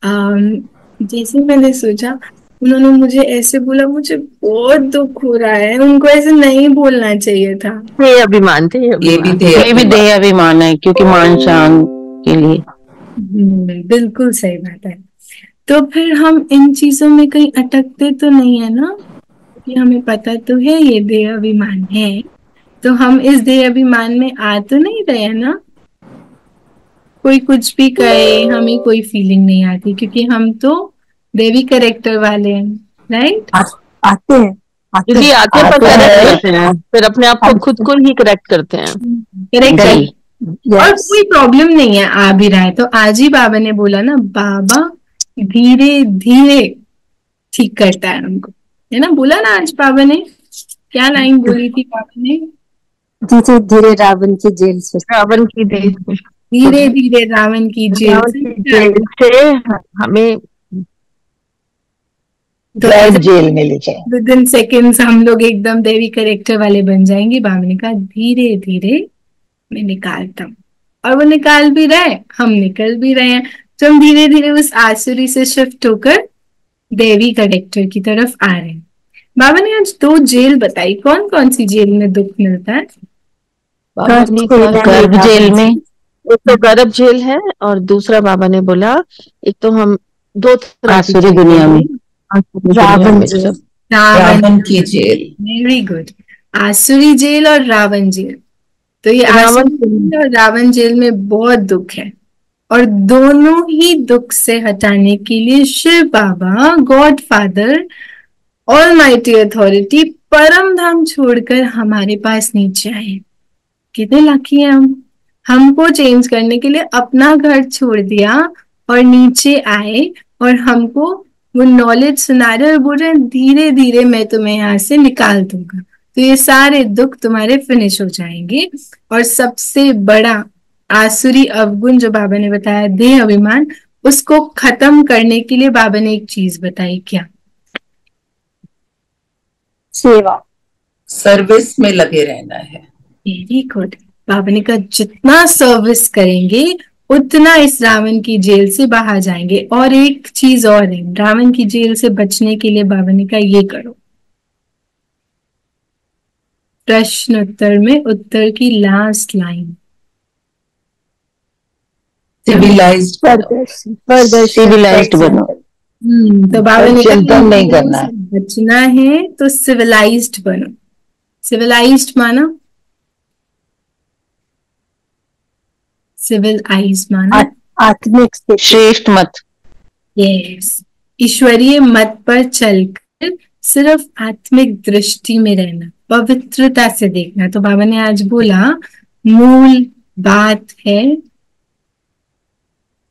जैसे मैंने सोचा, उन्होंने मुझे ऐसे बोला, मुझे बहुत दुख हो रहा है, उनको ऐसे नहीं बोलना चाहिए था। देह अभिमान थे, ये भी ये भी देह अभिमान है, क्योंकि मान शान के लिए। बिल्कुल सही बात है। तो फिर हम इन चीजों में कहीं अटकते तो नहीं है ना, कि हमें पता तो है ये देह अभिमान है, तो हम इस देह अभिमान में आ तो नहीं रहे हैं ना। कोई कुछ भी कहे हमें कोई फीलिंग नहीं आती, क्योंकि हम तो देवी कैरेक्टर वाले हैं, राइट। आते हैं यदि आते पर करेक्ट करते हैं, फिर अपने आप को खुद को ही करेक्ट करते हैं। करेक्ट। और कोई प्रॉब्लम नहीं है, आ भी रहा है तो आज ही बाबा ने बोला ना, बाबा धीरे धीरे ठीक करता है हमको, है ना। बोला ना आज बाबा ने, क्या लाइन बोली थी बाबा ने? धीरे धीरे रावण की जेल से, रावण की जेल, धीरे धीरे रावण की जेल से हमें जेल में ले जाए। विद इन सेकेंड्स हम लोग एकदम देवी कैरेक्टर वाले बन जाएंगे। बाबा ने कहा धीरे धीरे मैं निकालता हूँ, और वो निकाल भी रहे, हम निकल भी रहे हैं। तो हम धीरे धीरे उस आसुरी से शिफ्ट होकर देवी कैरेक्टर की तरफ आ रहे हैं। बाबा ने आज 2 जेल बताई, कौन कौन सी जेल में दुख मिलता है? गर्भ जेल में, एक तो गर्भ जेल है, और दूसरा बाबा ने बोला एक तो हम 2 आसुरी दुनिया में, रावण की जेल। Very good. आसुरी जेल और रावण जेल। तो ये आसुरी जेल और रावण जेल में बहुत दुख है, और दोनों ही दुख से हटाने के लिए शिव बाबा, गॉड फादर, ऑलमाइटी अथॉरिटी, परम धाम छोड़कर हमारे पास नीचे आए। कितने लकी हैं हम, हमको चेंज करने के लिए अपना घर छोड़ दिया और नीचे आए, और हमको वो नॉलेज सुना रहे और बोल रहे हैं धीरे धीरे मैं तुम्हें यहाँ से निकाल दूंगा, तो ये सारे दुख तुम्हारे फिनिश हो जाएंगे। और सबसे बड़ा आसुरी अवगुण जो बाबा ने बताया, देह अभिमान, उसको खत्म करने के लिए बाबा ने एक चीज बताई। क्या? सेवा, सर्विस में लगे रहना है। Very good. बाबा ने कहा जितना सर्विस करेंगे उतना इस रावण की जेल से बाहर जाएंगे। और एक चीज और है, रावण की जेल से बचने के लिए बाबा ने कहा ये करो। प्रश्न उत्तर में उत्तर की लास्ट लाइन, सिविलाइज्ड बनो। तो बाबा ने चिंतन नहीं करना है, बचना है तो सिविलाइज्ड बनो। सिविलाइज्ड माना, सिविल आइज माना आत्मिक श्रेष्ठ मत। यस, ईश्वरीय मत पर चलकर सिर्फ आत्मिक दृष्टि में रहना, पवित्रता से देखना। तो बाबा ने आज बोला मूल बात है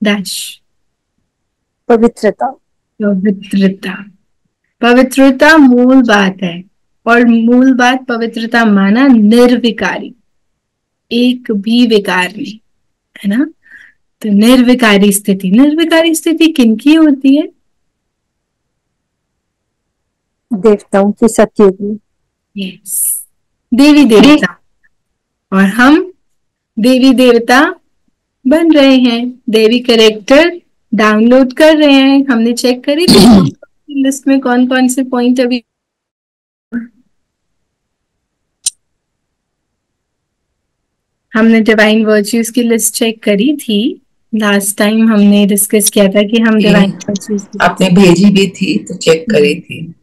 डैश पवित्रता। पवित्रता, पवित्रता मूल बात है। और मूल बात पवित्रता माना निर्विकारी, एक भी विकार नहीं, है ना। तो निर्विकारी स्थिति, निर्विकारी स्थिति किनकी होती है? देवताओं की, सत्युगी। यस, देवी देवता। और हम देवी देवता बन रहे हैं, देवी कैरेक्टर डाउनलोड कर रहे हैं। हमने चेक करी थी लिस्ट में कौन कौन से पॉइंट अभी हमने डिवाइन वर्च्यूज की लिस्ट चेक करी थी। लास्ट टाइम हमने डिस्कस किया था कि हम डिवाइन वर्च्यूज आपने भेजी भी थी तो चेक करी थी।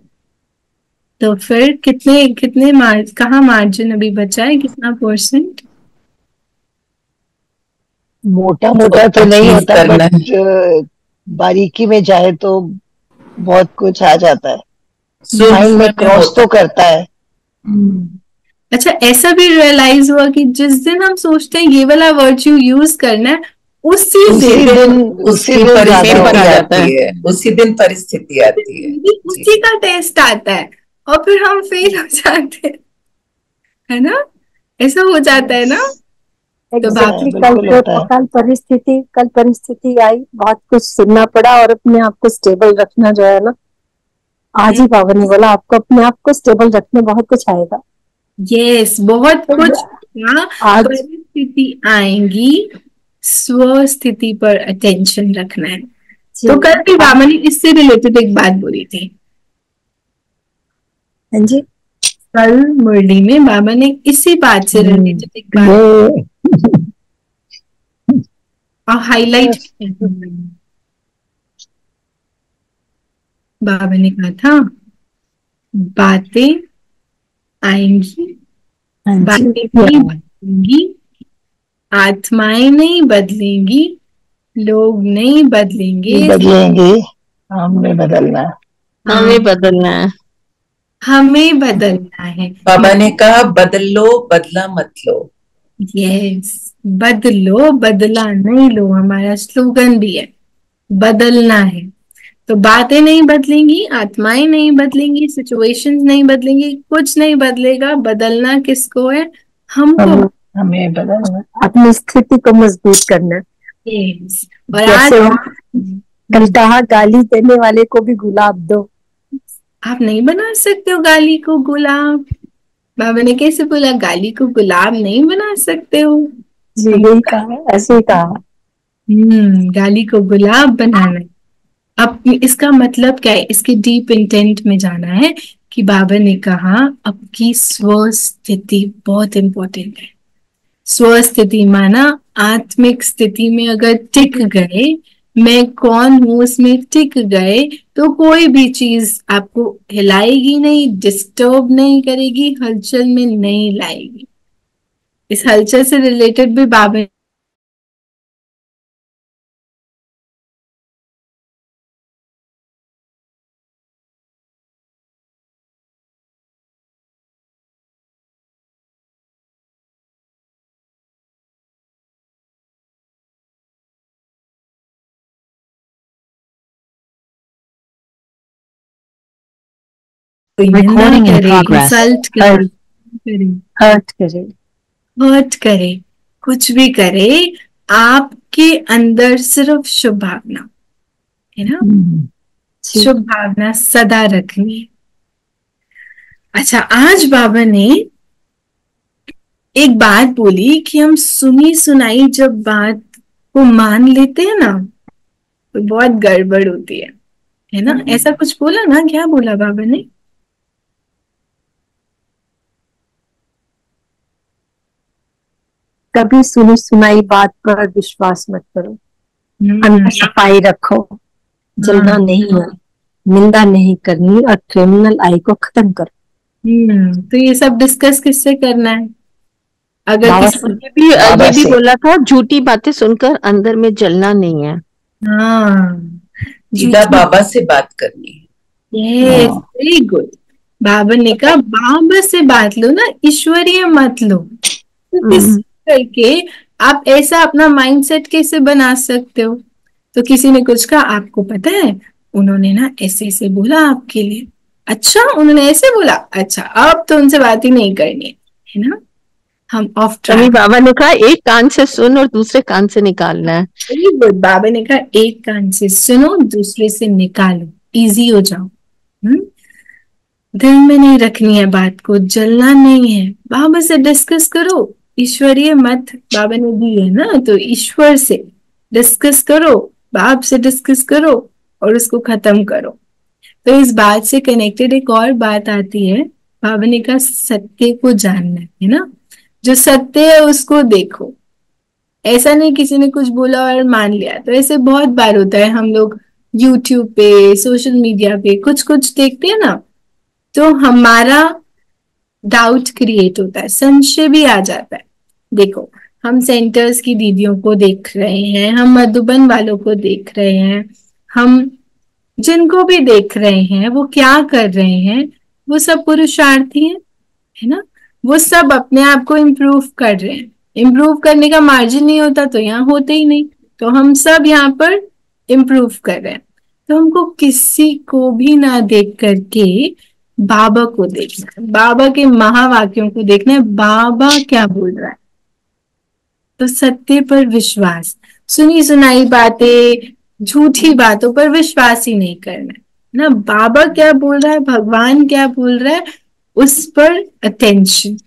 तो फिर कितने कितने कहाँ मार्जिन अभी बचा है, कितना परसेंट? मोटा मोटा तो नहीं होता, बट बारीकी में जाए तो बहुत कुछ आ जाता है, माइंड में क्रॉस तो करता है। अच्छा, ऐसा भी रियलाइज हुआ कि जिस दिन हम सोचते हैं ये वाला वर्च्यू यूज करना है, उसी दिन उसी परिस्थिति आती है, उसी दिन परिस्थिति आती है, उसी का टेस्ट आता है और फिर हम फेल हो जाते हैं, है ना। ऐसा हो जाता है ना। तो कल परिस्थिति आई, बहुत कुछ सुनना पड़ा और अपने आप को स्टेबल रखना जो है ना, आज ही बाबा ने बोला आपको अपने आप को स्टेबल रखने बहुत कुछ आएगा। यस, बहुत कुछ परिस्थिति आएंगी, स्व स्थिति पर अटेंशन रखना है। तो कल भी बाबा ने इससे रिलेटेड एक बात बोली थी। हाँ जी, कल मुरली में बाबा ने इसी बात से रिलेटेड एक बात और हाईलाइट बाबा ने कहा था बातें आएंगी, बातें नहीं बदलेंगी, आत्माएं नहीं बदलेंगी, लोग नहीं बदलेंगे, हमें बदलना है, हमें बदलना है, हमें बदलना है। बाबा ने कहा बदल लो, बदला मत लो। यस, बदलो बदला नहीं लो, हमारा स्लोगन भी है, बदलना है। तो बातें नहीं बदलेंगी, आत्माएं नहीं बदलेंगी, सिचुएशंस नहीं बदलेंगी, कुछ नहीं बदलेगा। बदलना किसको है? हमको। हमें बदलना, अपनी स्थिति को मजबूत करना। yes. और जैसे आज कल कहा, गाली देने वाले को भी गुलाब दो। आप नहीं बना सकते हो गाली को गुलाब। बाबा ने कैसे बोला? गाली को गुलाब नहीं बना सकते हो। जी यही कहा, ऐसे ही कहा। गाली को गुलाब बनाना है। अब इसका मतलब क्या है? इसके डीप इंटेंट में जाना है कि बाबा ने कहा आपकी स्व स्थिति बहुत इंपॉर्टेंट है। स्व स्थिति माना आत्मिक स्थिति में अगर टिक गए, मैं कौन हूं उसमें टिक गए, तो कोई भी चीज आपको हिलाएगी नहीं, डिस्टर्ब नहीं करेगी, हलचल में नहीं लाएगी। इस हलचल से रिलेटेड भी बाबा Recording in progress. इंसल्ट करे, हर्ट करे, कुछ भी करे, आपके अंदर सिर्फ शुभ भावना है ना, शुभ भावना सदा रखनी है। अच्छा, आज बाबा ने एक बात बोली कि हम सुनी सुनाई जब बात को मान लेते हैं ना, तो बहुत गड़बड़ होती है ना? ऐसा कुछ बोला ना? क्या बोला बाबा ने? कभी सुनी सुनाई बात पर विश्वास मत करो, अंदर सफाई रखो, जलना नहीं है, निंदा नहीं करनी और क्रिमिनल आई को खत्म करो। तो ये सब डिस्कस किससे करना है? अगर ये भी बोला था, झूठी बातें सुनकर अंदर में जलना नहीं है। गीता बाबा से बात करनी है। Very good. बाबा ने कहा बाबा से बात लो ना, ईश्वरीय मत लो। करके आप ऐसा अपना माइंडसेट कैसे बना सकते हो? तो किसी ने कुछ कहा, आपको पता है उन्होंने ना ऐसे ऐसे बोला आपके लिए। अच्छा, उन्होंने ऐसे बोला, अच्छा अब तो उनसे बात ही नहीं करनी है ना, हम ऑफ ट्रैक। बाबा ने कहा एक कान से सुन और दूसरे कान से निकालना है। बाबा ने कहा एक कान से सुनो, दूसरे से निकालो, इजी हो जाओ। दिल में नहीं रखनी है बात को, जलना नहीं है, बाबा से डिस्कस करो। ईश्वरीय मत बाबा ने दी है ना, तो ईश्वर से डिस्कस करो, बाप से डिस्कस करो और उसको खत्म करो। तो इस बात से कनेक्टेड एक और बात आती है, बाबा ने कहा सत्य को जानना है ना, जो सत्य है उसको देखो। ऐसा नहीं किसी ने कुछ बोला और मान लिया। तो ऐसे बहुत बार होता है, हम लोग यूट्यूब पे, सोशल मीडिया पे कुछ कुछ देखते हैं ना, तो हमारा डाउट क्रिएट होता है, संशय भी आ जाता है। देखो, हम सेंटर्स की दीदियों को देख रहे हैं, हम मधुबन वालों को देख रहे हैं, हम जिनको भी देख रहे हैं वो क्या कर रहे हैं, वो सब पुरुषार्थी हैं, है ना? वो सब अपने आप को इम्प्रूव कर रहे हैं। इम्प्रूव करने का मार्जिन नहीं होता तो यहाँ होते ही नहीं। तो हम सब यहाँ पर इम्प्रूव कर रहे हैं। तो हमको किसी को भी ना देख करके बाबा को देखना है, बाबा के महावाक्यों को देखना है, बाबा क्या बोल रहा है। तो सत्य पर विश्वास, सुनी सुनाई बातें, झूठी बातों पर विश्वास ही नहीं करना है ना। बाबा क्या बोल रहा है, भगवान क्या बोल रहा है, उस पर अटेंशन।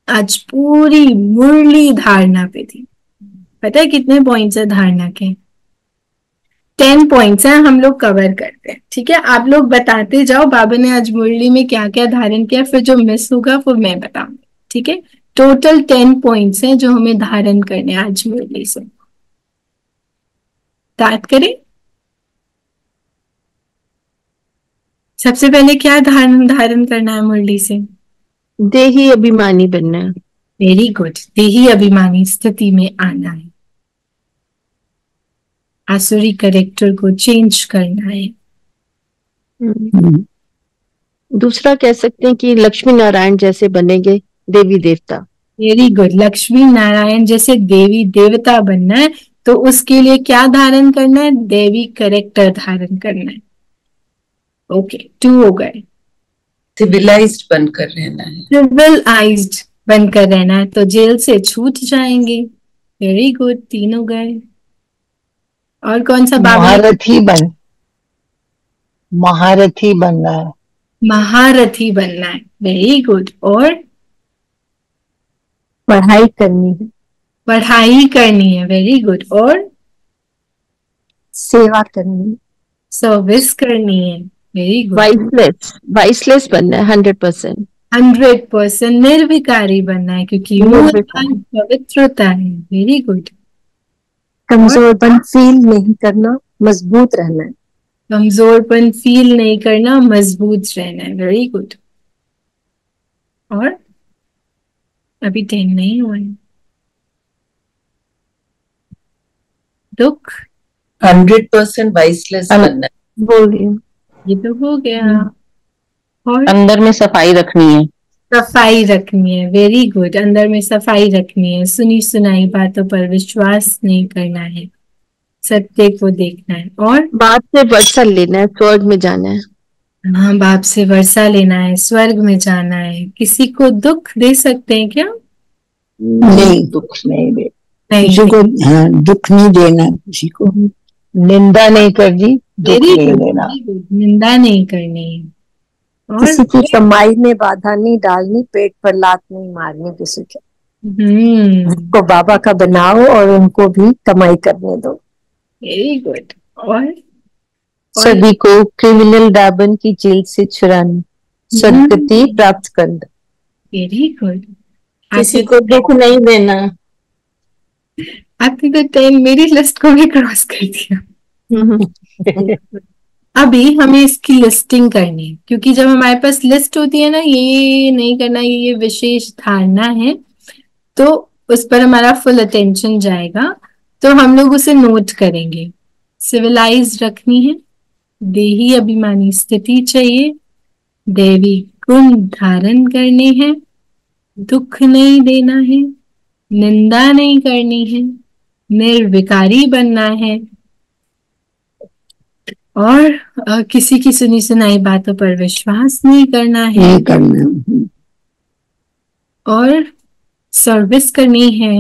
आज पूरी मुरली धारणा पे थी। पता है कितने पॉइंट्स है धारणा के? 10 पॉइंट्स हैं, हम लोग कवर करते हैं, ठीक है। आप लोग बताते जाओ बाबा ने आज मुरली में क्या क्या धारण किया, फिर जो मिस होगा वो मैं बताऊंगी, ठीक है। टोटल 10 पॉइंट्स हैं जो हमें धारण करने हैं आज मुरली से। स्टार्ट करें। सबसे पहले क्या धारण करना है मुरली से? देही अभिमानी बनना है। वेरी गुड, देही अभिमानी स्थिति में आना है, आसुरी करेक्टर को चेंज करना है। दूसरा कह सकते हैं कि लक्ष्मी नारायण जैसे बनेंगे देवी देवता। वेरी गुड, लक्ष्मी नारायण जैसे देवी देवता बनना है, तो उसके लिए क्या धारण करना है? देवी करेक्टर धारण करना है। ओके, 2 हो गए। सिविलाइज्ड बनकर रहना है। सिविलाइज्ड बनकर रहना है, तो जेल से छूट जाएंगे। वेरी गुड, 3 हो गए। और कौन सा बाबा? महारथी बनना है। महारथी बनना है, वेरी गुड। और पढ़ाई करनी है। पढ़ाई करनी है, वेरी गुड। और सेवा करनी है। सर्विस करनी है, वेरी गुड। वाइसलेस बनना है 100%। 100% निर्विकारी बनना है, क्योंकि पवित्रता है। Very good. कमजोरपन फील नहीं करना, मजबूत रहना है। कमजोरपन फील नहीं करना, मजबूत रहना है, वेरी गुड। और अभी 10 नहीं हुआ है। दुख 100% वाइसलेस बनना है। बोल रही हूँ, ये तो हो गया। और अंदर में सफाई रखनी है। सफाई रखनी है, वेरी गुड। अंदर में सफाई रखनी है, सुनी सुनाई बातों पर विश्वास नहीं करना है, सत्य को देखना है। और बात से वर्षा लेना है, स्वर्ग में जाना है। हाँ, बाप से वर्षा लेना है, स्वर्ग में जाना है। किसी को दुख दे सकते हैं क्या? नहीं, दुख नहीं दे, किसी को हाँ, दुख नहीं देना, किसी को निंदा नहीं करनी, दुख नहीं देना, निंदा नहीं करनी। और किसी की कमाई में बाधा नहीं डालनी, पेट पर लात नहीं मारनी किसी के। को बाबा का बनाओ और उनको भी कमाई करने दो। Very good. और सभी को क्रिमिनल डाबन की जेल से छुड़ाना, सदगति प्राप्त करना। Very good. किसी को दुख नहीं देना। आपने तो 10 मेरी लिस्ट को भी क्रॉस कर दिया। अभी हमें इसकी लिस्टिंग करनी है, क्योंकि जब हमारे पास लिस्ट होती है ना, ये नहीं करना, ये विशेष धारणा है, तो उस पर हमारा फुल अटेंशन जाएगा, तो हम लोग उसे नोट करेंगे। सिविलाइज रखनी है, देही अभिमानी स्थिति चाहिए, देवी गुण धारण करने हैं, दुख नहीं देना है, निंदा नहीं करनी है, निर्विकारी बनना है, और किसी की सुनी सुनाई बातों पर विश्वास नहीं करना है, और सर्विस करनी है।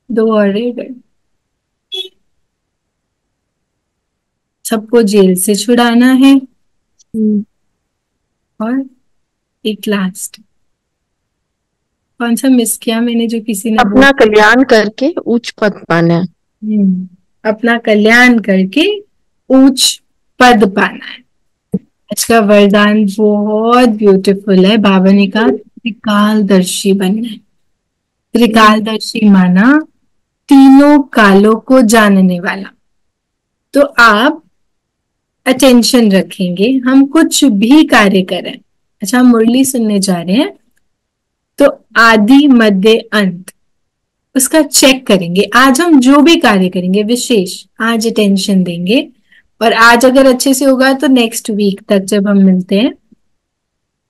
2 और रह गए। सबको जेल से छुड़ाना है, और एक लास्ट कौन सा मिस किया मैंने, जो किसी ने अपना कल्याण करके उच्च पद पाना है। अपना कल्याण करके उच्च पद पाना है। आज का वरदान बहुत ब्यूटीफुल है। बाबा ने कहा त्रिकालदर्शी बनना है। त्रिकालदर्शी माना तीनों कालों को जानने वाला। तो आप अटेंशन रखेंगे, हम कुछ भी कार्य करें, अच्छा हम मुरली सुनने जा रहे हैं, तो आदि मध्य अंत उसका चेक करेंगे। आज हम जो भी कार्य करेंगे विशेष आज अटेंशन देंगे, और आज अगर अच्छे से होगा तो नेक्स्ट वीक तक जब हम मिलते हैं,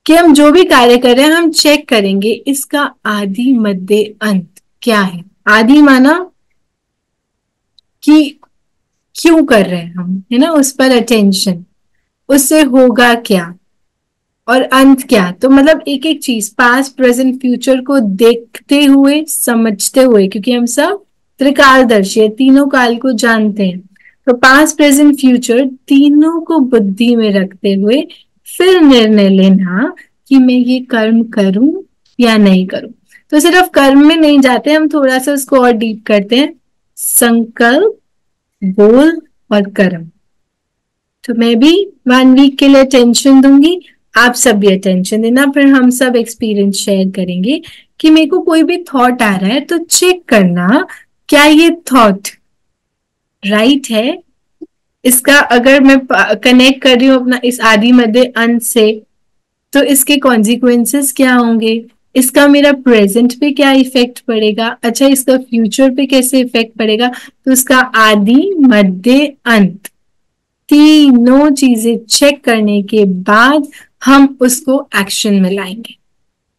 कि हम जो भी कार्य कर रहे हैं हम चेक करेंगे इसका आदि मध्य अंत क्या है। आदि माना कि क्यों कर रहे हैं हम, है ना, उस पर अटेंशन, उससे होगा क्या, और अंत क्या। तो मतलब एक एक चीज पास्ट प्रेजेंट फ्यूचर को देखते हुए समझते हुए, क्योंकि हम सब त्रिकालदर्शी है, तीनों काल को जानते हैं, तो पास्ट प्रेजेंट फ्यूचर तीनों को बुद्धि में रखते हुए फिर निर्णय लेना कि मैं ये कर्म करूं या नहीं करूं। तो सिर्फ कर्म में नहीं जाते हम, थोड़ा सा उसको और डीप करते हैं। संकल्प, बोल और कर्म। तो मैं भी 1 वीक के लिए अटेंशन दूंगी, आप सब भी अटेंशन देना, फिर हम सब एक्सपीरियंस शेयर करेंगे कि मेरे को कोई भी थॉट आ रहा है तो चेक करना क्या ये थॉट राइट है। इसका अगर मैं कनेक्ट कर रही हूँ अपना इस आदि मध्य अंत से, तो इसके कॉन्सिक्वेंसेस क्या होंगे, इसका मेरा प्रेजेंट पे क्या इफेक्ट पड़ेगा, अच्छा इसका फ्यूचर पे कैसे इफेक्ट पड़ेगा। तो इसका आदि मध्य अंत तीनों चीजें चेक करने के बाद हम उसको एक्शन में लाएंगे।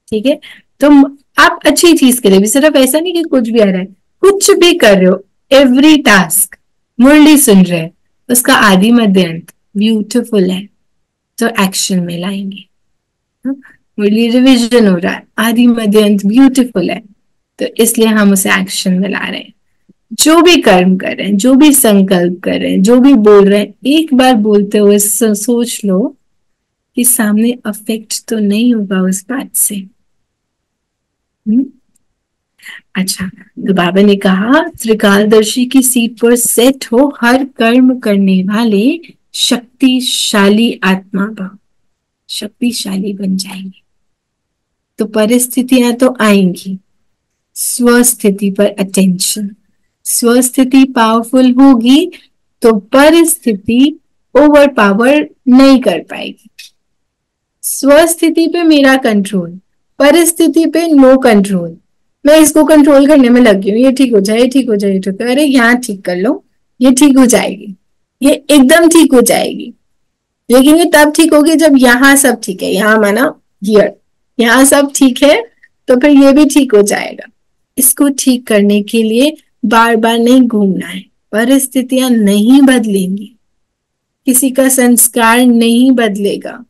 ठीक है, तो आप अच्छी चीज के लिए भी, सिर्फ ऐसा नहीं कि कुछ भी आ रहा है, कुछ भी कर रहे हो, एवरी टास्क मुरली सुन रहे हैं, उसका आदि मध्य अंत ब्यूटीफुल है तो एक्शन में लाएंगे। मुरली रिविजन हो रहा है, आदि मध्य अंत ब्यूटीफुल है तो इसलिए हम उसे एक्शन में ला रहे हैं। जो भी कर्म कर रहे हैं, जो भी संकल्प कर रहे हैं, जो भी बोल रहे हैं, एक बार बोलते हुए सोच लो कि सामने अफेक्ट तो नहीं होगा उस बात से। अच्छा, तो बाबा ने कहा त्रिकालदर्शी की सीट पर सेट हो हर कर्म करने वाले शक्तिशाली आत्मा भाव, शक्तिशाली बन जाएंगे। तो परिस्थितियां तो आएंगी, स्वस्थिति पर अटेंशन, स्वस्थिति पावरफुल होगी तो परिस्थिति ओवर पावर नहीं कर पाएगी। स्वस्थिति पे मेरा कंट्रोल, परिस्थिति पे नो कंट्रोल। मैं इसको कंट्रोल करने में लगी हूँ, ये ठीक हो जाए, ठीक हो जाए, ठीक है, अरे यहाँ ठीक कर लो, ये ठीक हो जाएगी, ये एकदम ठीक हो जाएगी। लेकिन ये तब ठीक होगी जब यहाँ सब ठीक है, यहाँ माना हियर, यहाँ सब ठीक है तो फिर ये भी ठीक हो जाएगा। इसको ठीक करने के लिए बार बार नहीं घूमना है, परिस्थितियां नहीं बदलेंगी, किसी का संस्कार नहीं बदलेगा।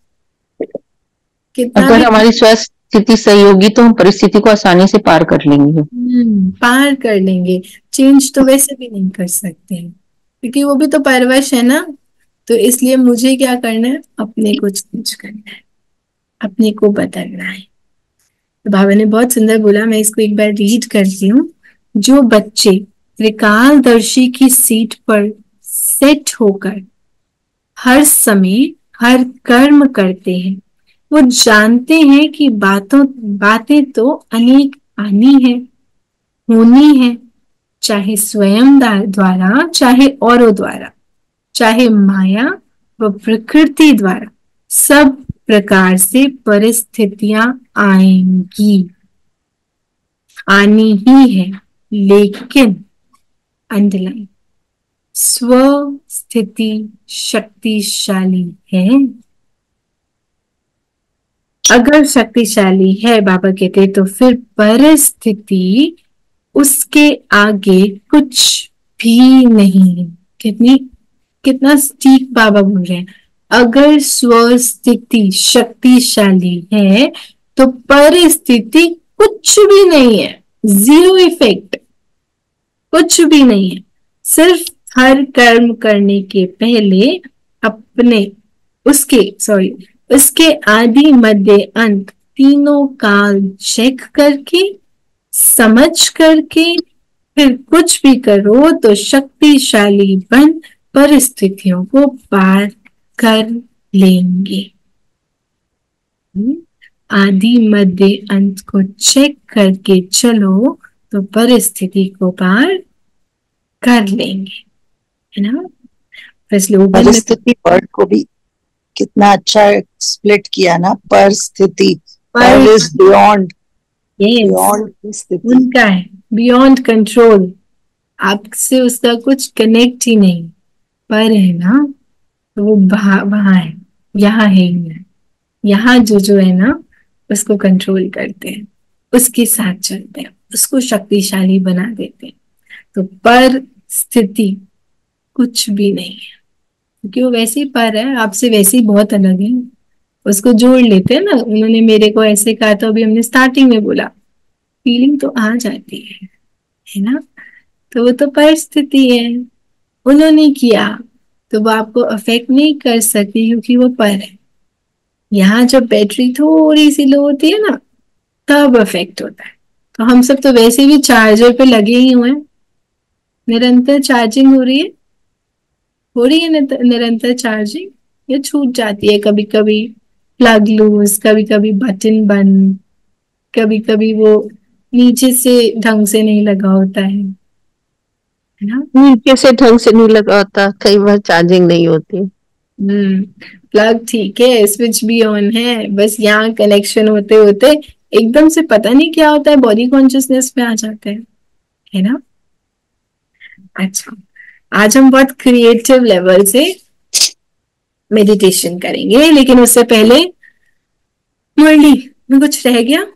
अगर हमारी स्वस्थ स्थिति सही होगी तो हम परिस्थिति को आसानी से पार कर लेंगे। पार कर लेंगे। चेंज तो वैसे भी नहीं कर सकते हैं क्योंकि वो भी तो परवश है ना। तो इसलिए मुझे क्या करना है, अपने को चेंज करना है, अपने को बदलना है। तो बाबा ने बहुत सुंदर बोला, मैं इसको एक बार रीड करती हूँ। जो बच्चे त्रिकालदर्शी की सीट पर सेट होकर हर समय हर कर्म करते हैं, वो जानते हैं कि बातें तो अनेक आनी है, होनी है, चाहे स्वयं द्वारा, चाहे औरों द्वारा, चाहे माया व प्रकृति द्वारा, सब प्रकार से परिस्थितियां आएंगी, आनी ही है। लेकिन अंडरलाइन स्वस्थिति शक्तिशाली है। अगर शक्तिशाली है, बाबा कहते तो फिर परिस्थिति उसके आगे कुछ भी नहीं है। कितना ठीक बाबा बोल रहे हैं। अगर स्वस्थिति शक्तिशाली है तो परिस्थिति कुछ भी नहीं है, जीरो इफेक्ट, कुछ भी नहीं है। सिर्फ हर कर्म करने के पहले अपने उसके आदि मध्य अंत तीनों काल चेक करके, समझ करके फिर कुछ भी करो तो शक्तिशाली बन परिस्थितियों को पार कर लेंगे। आदि मध्य अंत को चेक करके चलो तो परिस्थिति को पार कर लेंगे, है ना। परिस्थिति वर्ड को भी कितना अच्छा स्प्लिट किया ना, परिस्थिति, पर इज बियॉन्ड, बियॉन्ड स्थिति उनका है, बियॉन्ड कंट्रोल, आपसे उसका कुछ कनेक्ट ही नहीं, पर है ना, तो वो वहां है, यहाँ है ही नहीं। यहाँ जो है ना उसको कंट्रोल करते हैं, उसके साथ चलते हैं, उसको शक्तिशाली बना देते हैं। तो पर स्थिति कुछ भी नहीं है क्योंकि वो वैसे ही पर है, आपसे वैसे ही बहुत अलग है, उसको जोड़ लेते हैं ना। उन्होंने मेरे को ऐसे कहा तो अभी हमने स्टार्टिंग में बोला, फीलिंग तो आ जाती है ना। तो वो तो परिस्थिति है, उन्होंने किया तो वो आपको अफेक्ट नहीं कर सकती क्योंकि वो पर है। यहाँ जब बैटरी थोड़ी सी लो होती है ना तब अफेक्ट होता है। तो हम सब तो वैसे भी चार्जर पे लगे ही हुए हैं, निरंतर चार्जिंग हो रही है, थोड़ी है निरंतर चार्जिंग, ये छूट जाती है कभी कभी, प्लग लूज, कभी कभी बटन बंद, कभी कभी वो नीचे से ढंग से नहीं लगा होता है ना, नीचे से ढंग से नहीं लगा होता, कई बार चार्जिंग नहीं होती। प्लग ठीक है, स्विच भी ऑन है, बस यहाँ कनेक्शन होते होते एकदम से पता नहीं क्या होता है, बॉडी कॉन्शियसनेस में आ जाते हैं, है ना। अच्छा, आज हम बहुत क्रिएटिव लेवल से मेडिटेशन करेंगे, लेकिन उससे पहले मुरली में कुछ रह गया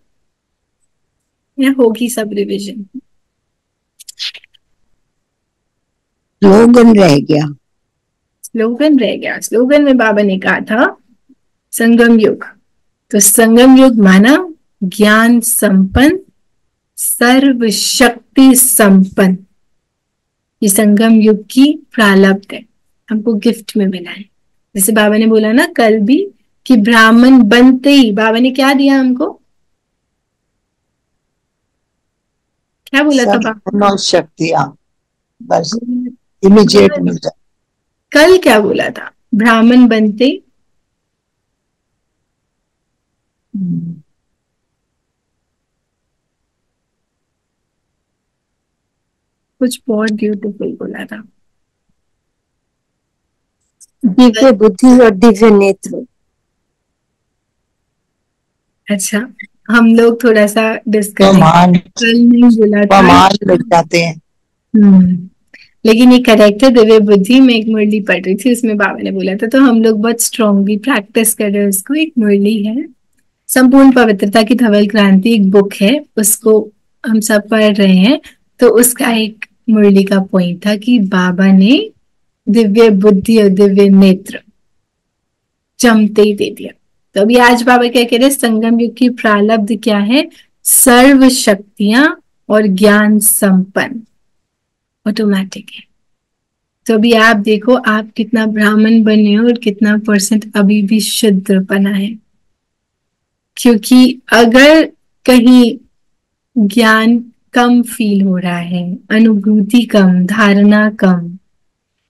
या होगी सब रिविजन? स्लोगन रह गया। स्लोगन रह गया। स्लोगन में बाबा ने कहा था संगम युग, तो संगम युग माना ज्ञान संपन्न, सर्व शक्ति संपन्न। ये संगम युग की प्रारब्ध है, हमको गिफ्ट में मिला है। जैसे बाबा ने बोला ना कल भी कि ब्राह्मण बनते ही बाबा ने क्या दिया हमको, क्या बोला था बाबा? शक्तियां बस इमीडिएट मिल जाए। कल क्या बोला था? ब्राह्मण बनते कुछ बहुत ब्यूटीफुल बोला था, दिव्य बुद्धि और दिव्य नेत्र। अच्छा, हम लोग थोड़ा सा डिस्कस कल नहीं बोला था, लग जाते हैं। लेकिन ये करेक्ट है। दिव्य बुद्धि में एक मुरली पढ़ रही थी, उसमें बाबा ने बोला था, तो हम लोग बहुत स्ट्रांगली प्रैक्टिस कर रहे हैं उसको। एक मुरली है संपूर्ण पवित्रता की धवल क्रांति, एक बुक है, उसको हम सब पढ़ रहे हैं। तो उसका एक मुरली का पॉइंट था कि बाबा ने दिव्य बुद्धि और दिव्य नेत्र जमते ही दे दिया। तो अभी आज बाबा क्या कह रहे हैं, संगम युग की प्रारब्ध क्या है? सर्व शक्तियां और ज्ञान संपन्न, ऑटोमेटिक है। तो अभी आप देखो आप कितना ब्राह्मण बने हो और कितना परसेंट अभी भी शुद्रपना है। क्योंकि अगर कहीं ज्ञान कम फील हो रहा है, अनुभूति कम, धारणा कम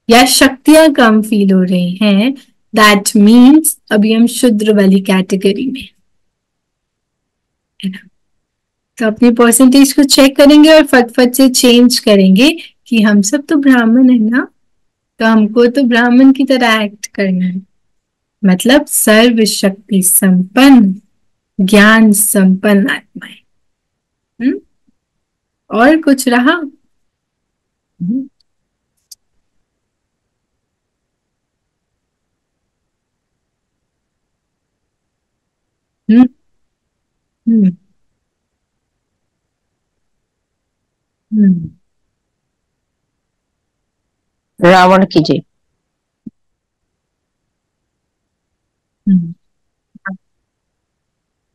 या शक्तियां कम फील हो रही हैं, दैट मीन्स अभी हम शुद्र वाली कैटेगरी में है ना। तो अपनी परसेंटेज को चेक करेंगे और फटफट से चेंज करेंगे कि हम सब तो ब्राह्मण है ना, तो हमको तो ब्राह्मण की तरह एक्ट करना है, मतलब सर्व शक्ति संपन्न, ज्ञान संपन्न आत्माएं। और कुछ रहा? हम्म हम्म रावण की जय।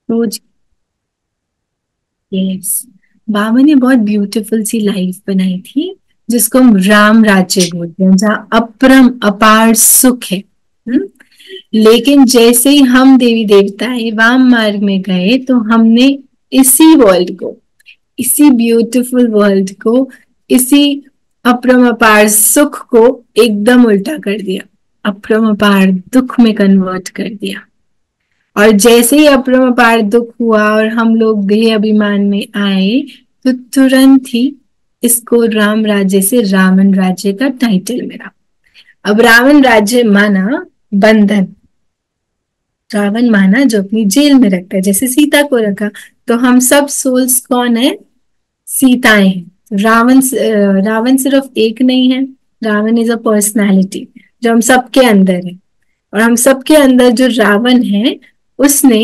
रोज यस, बाबा ने बहुत ब्यूटीफुल सी लाइफ बनाई थी जिसको हम राम राज्य बोलते हैं, जहाँ अपरम अपार सुख है। लेकिन जैसे ही हम देवी देवताएं वाम मार्ग में गए, तो हमने इसी वर्ल्ड को, इसी ब्यूटीफुल वर्ल्ड को, इसी अपरम अपार सुख को एकदम उल्टा कर दिया, अपरम अपार दुख में कन्वर्ट कर दिया। और जैसे ही अपरम अपार दुख हुआ और हम लोग देह अभिमान में आए, तो तुरंत ही इसको राम राज्य से रावण राज्य का टाइटल मिला। अब रावण राज्य माना बंधन, रावण माना जो अपनी जेल में रखता है, जैसे सीता को रखा। तो हम सब सोल्स कौन है? सीताएं हैं। रावण सिर्फ एक नहीं है, रावण इज अ पर्सनैलिटी जो हम सबके अंदर है। और हम सबके अंदर जो रावण है, उसने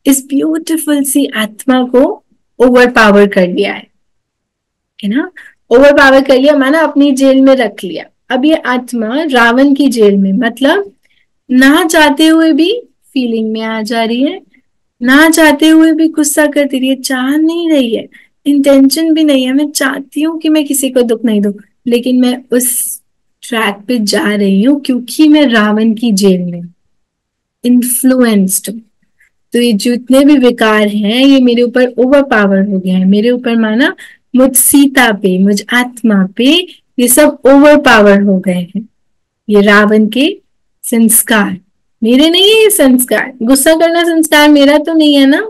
इस ब्यूटीफुल आत्मा को ओवर पावर कर लिया है ना। ओवर पावर कर लिया माना अपनी जेल में रख लिया। अब ये आत्मा रावण की जेल में, मतलब ना चाहते हुए भी फीलिंग में आ जा रही है, ना चाहते हुए भी गुस्सा करती रही है, चाह नहीं रही है, इंटेंशन भी नहीं है, मैं चाहती हूँ कि मैं किसी को दुख नहीं दूं, लेकिन मैं उस ट्रैक पे जा रही हूँ क्योंकि मैं रावण की जेल में इन्फ्लुएंस्ड हूँ। तो ये जितने भी विकार हैं, ये मेरे ऊपर ओवर पावर हो गया है, मेरे ऊपर माना मुझ सीता पे, मुझ आत्मा पे ये सब ओवर पावर हो गए हैं। ये रावण के संस्कार, मेरे नहीं है ये संस्कार। गुस्सा करना संस्कार मेरा तो नहीं है ना?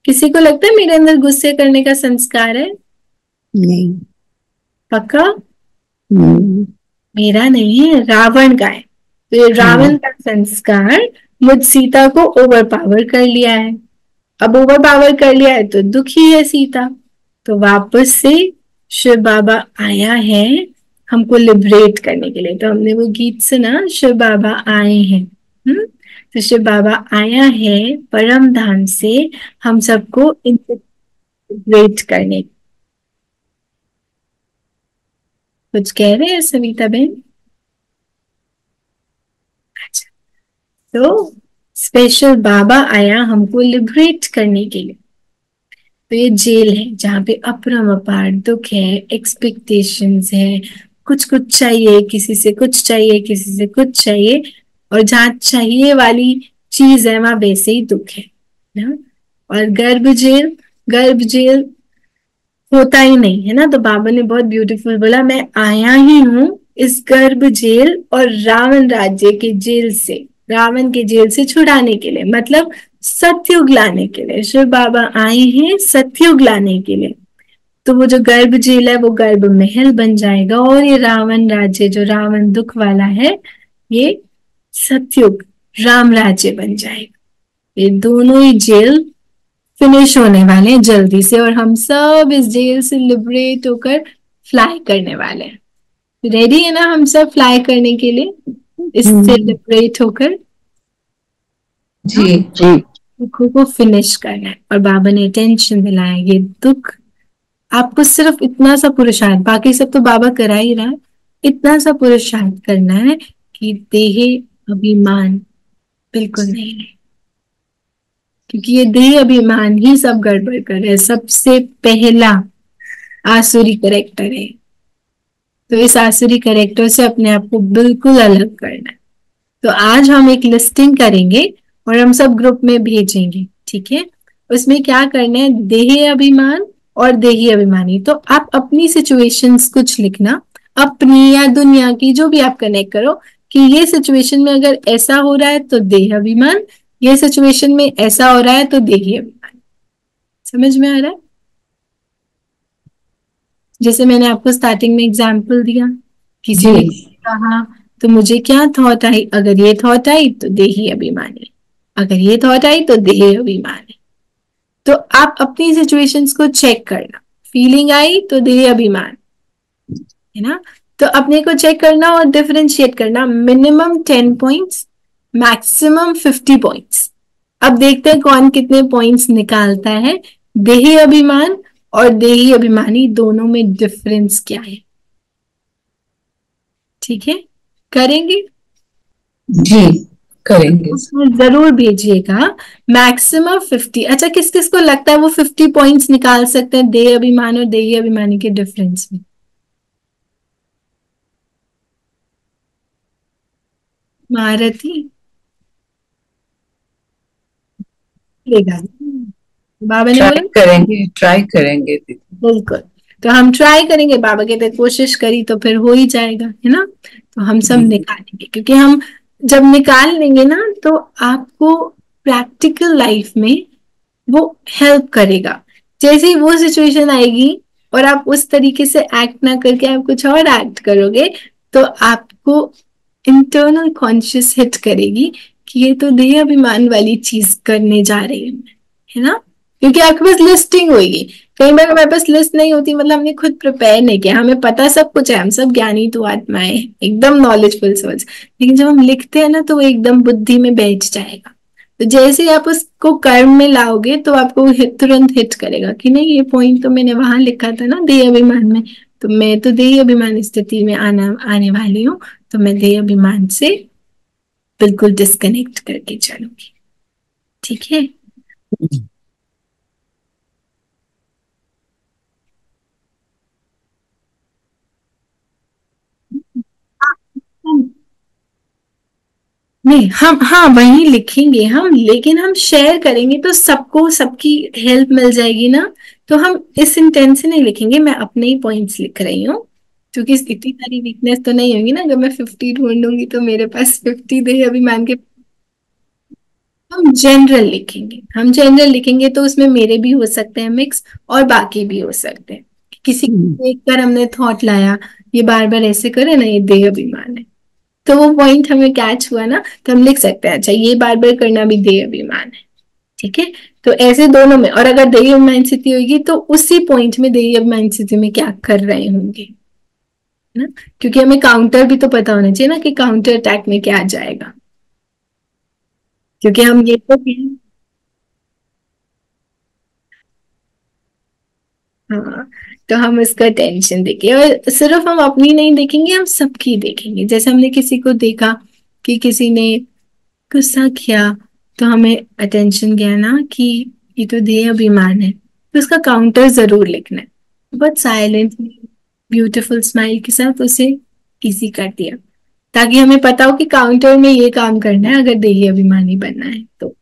किसी को लगता है मेरे अंदर गुस्से करने का संस्कार है? नहीं। पक्का? मेरा नहीं है, रावण का है। तो ये रावण का संस्कार मुझ सीता को ओवर पावर कर लिया है। अब ओवर पावर कर लिया है तो दुखी है सीता। तो वापस से शिव बाबा आया है हमको लिबरेट करने के लिए। तो हमने वो गीत सुना, शिव बाबा आए हैं। तो शिव बाबा आया है परम धाम से हम सबको लिबरेट करने। कुछ कह रहे हैं सविता बहन? अच्छा, तो स्पेशल बाबा आया हमको लिबरेट करने के लिए। तो ये जेल है जहाँ पे अपरम अपार दुख है, एक्सपेक्टेशंस है, कुछ कुछ चाहिए, किसी से कुछ चाहिए, किसी से कुछ चाहिए, और जहाँ चाहिए वाली चीज है वहां वैसे ही दुख है ना। और गर्भ जेल होता ही नहीं है ना। तो बाबा ने बहुत ब्यूटीफुल बोला, मैं आया ही हूँ इस गर्भ जेल और रावण राज्य के जेल से, रावण के जेल से छुड़ाने के लिए, मतलब सतयुग लाने के लिए। शिव बाबा आए हैं सतयुग लाने के लिए। तो वो जो गर्भ जेल है वो गर्भ महल बन जाएगा, और ये रावण राज्य जो रावण दुख वाला है ये सतयुग राम राज्य बन जाएगा। ये दोनों ही जेल फिनिश होने वाले हैं जल्दी से, और हम सब इस जेल से लिबरेट होकर फ्लाई करने वाले हैं। रेडी है ना हम सब फ्लाई करने के लिए, इससे लिबरेट होकर? जी जी। दुखों को फिनिश करना है। और बाबा ने टेंशन दिलाया, ये दुख आपको सिर्फ इतना सा पुरुषार्थ, बाकी सब तो बाबा करा ही रहा है, इतना सा पुरुषार्थ करना है कि देह अभिमान बिल्कुल नहीं है। क्योंकि ये देह अभिमान ही सब गड़बड़ कर रहे हैं। सबसे पहला आसुरी करेक्टर है। तो इस आसुरी करेक्टर से अपने आप को बिल्कुल अलग करना है। तो आज हम एक लिस्टिंग करेंगे और हम सब ग्रुप में भेजेंगे, ठीक है? उसमें क्या करना है, देह अभिमान और देही अभिमानी। तो आप अपनी सिचुएशंस कुछ लिखना, अपनी या दुनिया की, जो भी आप कनेक्ट करो, कि ये सिचुएशन में अगर ऐसा हो रहा है तो देह अभिमान, ये सिचुएशन में ऐसा हो रहा है तो देही अभिमान। समझ में आ रहा है? जैसे मैंने आपको स्टार्टिंग में एग्जाम्पल दिया, किसी ने कहा तो मुझे क्या थॉट आई, अगर ये थॉट आई तो देही अभिमानी, अगर ये थॉट आई तो देही अभिमानी। तो आप अपनी सिचुएशंस को चेक करना, फीलिंग आई तो देह अभिमान है ना। तो अपने को चेक करना और डिफरेंशिएट करना। Minimum 10 points, maximum 50 points. अब देखते हैं कौन कितने पॉइंट्स निकालता है। देही अभिमान और देही अभिमानी दोनों में डिफरेंस क्या है, ठीक है? करेंगे? जी करेंगे। जरूर भेजिएगा। मैक्सिमम 50। अच्छा, किस किस को लगता है वो 50 पॉइंट्स निकाल सकते हैं देह अभिमान और देही अभिमानी के डिफरेंस में? महारथी लेगा, बाबा ने बोला ट्राई करेंगे बिल्कुल। तो हम ट्राई करेंगे, बाबा कहते कोशिश करी तो फिर हो ही जाएगा, है ना। तो हम सब निकालेंगे, क्योंकि हम जब निकाल लेंगे ना तो आपको प्रैक्टिकल लाइफ में वो हेल्प करेगा। जैसे ही वो सिचुएशन आएगी और आप उस तरीके से एक्ट ना करके आप कुछ और एक्ट करोगे, तो आपको इंटरनल कॉन्शियस हिट करेगी कि ये तो देह अभिमान वाली चीज करने जा रही है ना। क्योंकि आपके पास लिस्टिंग होगी। कई बार हमारे पास लिस्ट नहीं होती, मतलब हमने खुद प्रिपेयर नहीं किया, हमें पता सब कुछ है, हम सब ज्ञानी तो आत्माएं, एकदम नॉलेजफुल सोच, लेकिन जब हम लिखते हैं ना तो वो एकदम बुद्धि में बैठ जाएगा। तो जैसे ही आप उसको कर्म में लाओगे तो आपको तुरंत हिट करेगा कि नहीं, ये पॉइंट तो मैंने वहां लिखा था ना देह अभिमान में, तो मैं तो देह अभिमान स्थिति में आने वाली हूँ, तो मैं देह अभिमान से बिल्कुल डिस्कनेक्ट करके चलूंगी, ठीक है? नहीं, हम हाँ वही लिखेंगे हम, लेकिन हम शेयर करेंगे तो सबको सबकी हेल्प मिल जाएगी ना। तो हम इस इंटेंट से नहीं लिखेंगे, मैं अपने ही पॉइंट्स लिख रही हूँ, क्योंकि इतनी सारी वीकनेस तो नहीं होगी ना, अगर मैं 50 ढूंढूंगी तो मेरे पास 50 दे अभिमान के। हम जनरल लिखेंगे तो उसमें मेरे भी हो सकते हैं मिक्स, और बाकी भी हो सकते हैं। किसी को देखकर हमने थॉट लाया, ये बार बार ऐसे करे ना, ये देह अभिमान है, तो वो पॉइंट हमें कैच हुआ ना, तो हम लिख सकते हैं अच्छा ये बार बार करना भी देह अभिमान है। ठीक है, तो ऐसे दोनों में, और अगर देह अभिमान स्थिति होगी तो उसी पॉइंट में देह अभिमान स्थिति में क्या कर रहे होंगे ना, क्योंकि हमें काउंटर भी तो पता होना चाहिए ना कि काउंटर अटैक में क्या आ जाएगा, क्योंकि हम ये तो हाँ, तो हम उसका टेंशन देखें, और सिर्फ हम अपनी नहीं देखेंगे, हम सबकी देखेंगे। जैसे हमने किसी को देखा कि किसी ने गुस्सा किया, तो हमें अटेंशन गया ना कि ये तो देह अभिमान है, तो उसका काउंटर जरूर लिखना है, बहुत साइलेंट ब्यूटीफुल स्माइल के साथ उसे इजी कर दिया, ताकि हमें पता हो कि काउंटर में ये काम करना है अगर देही अभिमानी बनना है तो।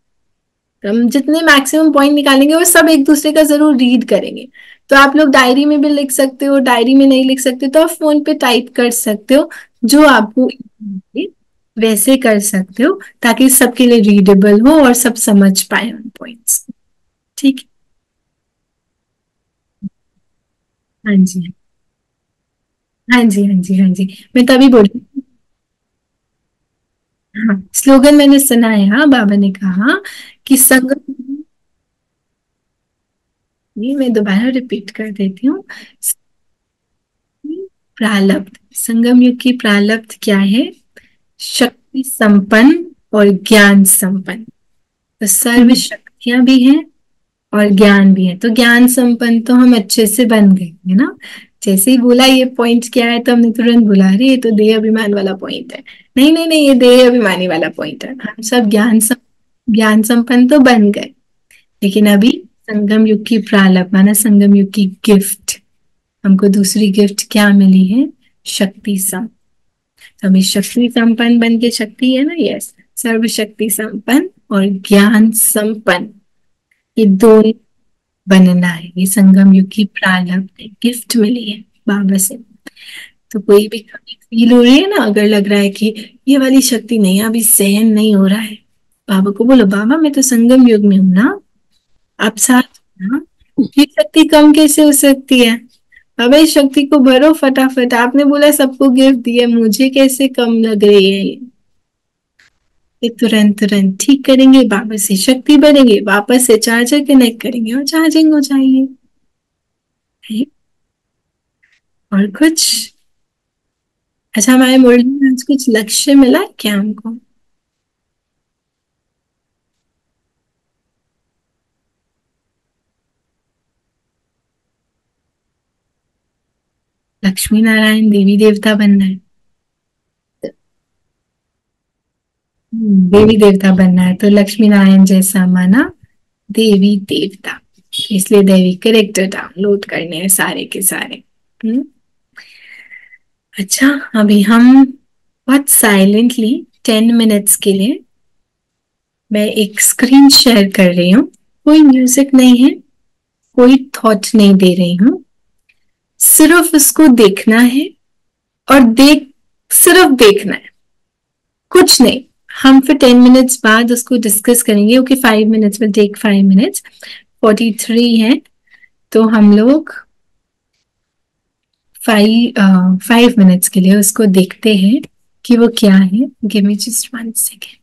हम जितने मैक्सिमम पॉइंट निकालेंगे वो सब एक दूसरे का जरूर रीड करेंगे। तो आप लोग डायरी में भी लिख सकते हो, डायरी में नहीं लिख सकते तो आप फोन पे टाइप कर सकते हो, जो आपको वैसे कर सकते हो, ताकि सबके लिए रीडेबल हो और सब समझ पाए उन पॉइंट्स। ठीक है, हाँ जी, हाँ जी, हाँ जी, हाँ जी, मैं तभी बोल रही हूँ। हाँ, स्लोगन मैंने सुना है, हाँ, बाबा ने कहा कि संगम, ये मैं दोबारा रिपीट कर देती हूँ। प्रालब्ध, संगम युग की प्रालब्ध क्या है? शक्ति संपन्न और ज्ञान संपन्न। तो सर्व शक्तियां भी हैं और ज्ञान भी है, तो ज्ञान संपन्न तो हम अच्छे से बन गए है ना। जैसे ही बोला ये पॉइंट क्या है तो हमने तुरंत बोला अरे ये तो देह अभिमान वाला पॉइंट है। नहीं नहीं नहीं, ये देह अभिमानी वाला पॉइंट है। हम सब ज्ञान संपन्न तो बन गए, लेकिन अभी संगम युग की प्रालब्ध माना संगम युग की गिफ्ट, हमको दूसरी गिफ्ट क्या मिली है? शक्ति सम। तो हमें शक्ति संपन्न बन के, शक्ति है ना, यस, सर्व शक्ति संपन्न और ज्ञान संपन्न, ये दोनों बनना है। ये संगम युग की प्रारब्ध गिफ्ट मिली है बाबा से। तो कोई भी कमी फील हो रही है ना, अगर लग रहा है कि ये वाली शक्ति नहीं, अभी सहन नहीं हो रहा है, बाबा को बोलो बाबा मैं तो संगम युग में हूं ना, आप साथ हो ना, ये शक्ति कम कैसे हो सकती है? बाबा इस शक्ति को भरो फटाफट, आपने बोला सबको गिफ्ट दिया, मुझे कैसे कम लग रही है ये तुरंत तुरंत ठीक करेंगे, वापस से शक्ति बढ़ेंगे, वापस से चार्जर कनेक्ट करेंगे और चार्जिंग हो जाएगी। और कुछ? अच्छा, हमारे मुरली में आज कुछ लक्ष्य मिला है क्या हमको? लक्ष्मी नारायण देवी देवता बनना है। देवी देवता बनना है तो लक्ष्मी नारायण जैसा माना देवी देवता, इसलिए देवी करेक्टर डाउनलोड करने हैं सारे के सारे। अच्छा, अभी हम बहुत साइलेंटली 10 मिनट्स के लिए मैं एक स्क्रीन शेयर कर रही हूँ, कोई म्यूजिक नहीं है, कोई थॉट नहीं दे रही हूँ, सिर्फ उसको देखना है, और सिर्फ देखना है, कुछ नहीं। हम फिर 10 मिनट्स बाद उसको डिस्कस करेंगे। Okay, 5 minutes will take 5 minutes, 43 है, तो हम लोग 5 मिनट्स के लिए उसको देखते हैं कि वो क्या है। Give me just 1 second.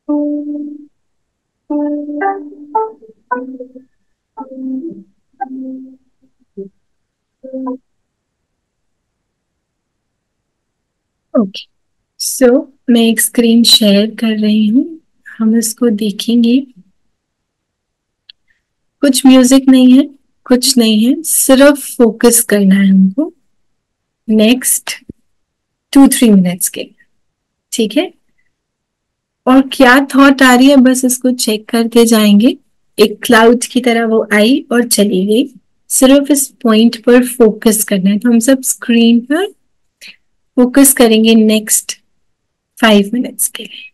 Okay, so मैं एक स्क्रीन शेयर कर रही हूँ, हम इसको देखेंगे। कुछ म्यूजिक नहीं है, कुछ नहीं है, सिर्फ फोकस करना है हमको नेक्स्ट 2-3 मिनट्स के, ठीक है। और क्या थॉट आ रही है बस इसको चेक करते जाएंगे। एक क्लाउड की तरह वो आई और चली गई, सिर्फ इस पॉइंट पर फोकस करना है। तो हम सब स्क्रीन पर फोकस करेंगे नेक्स्ट 5 मिनट्स के लिए।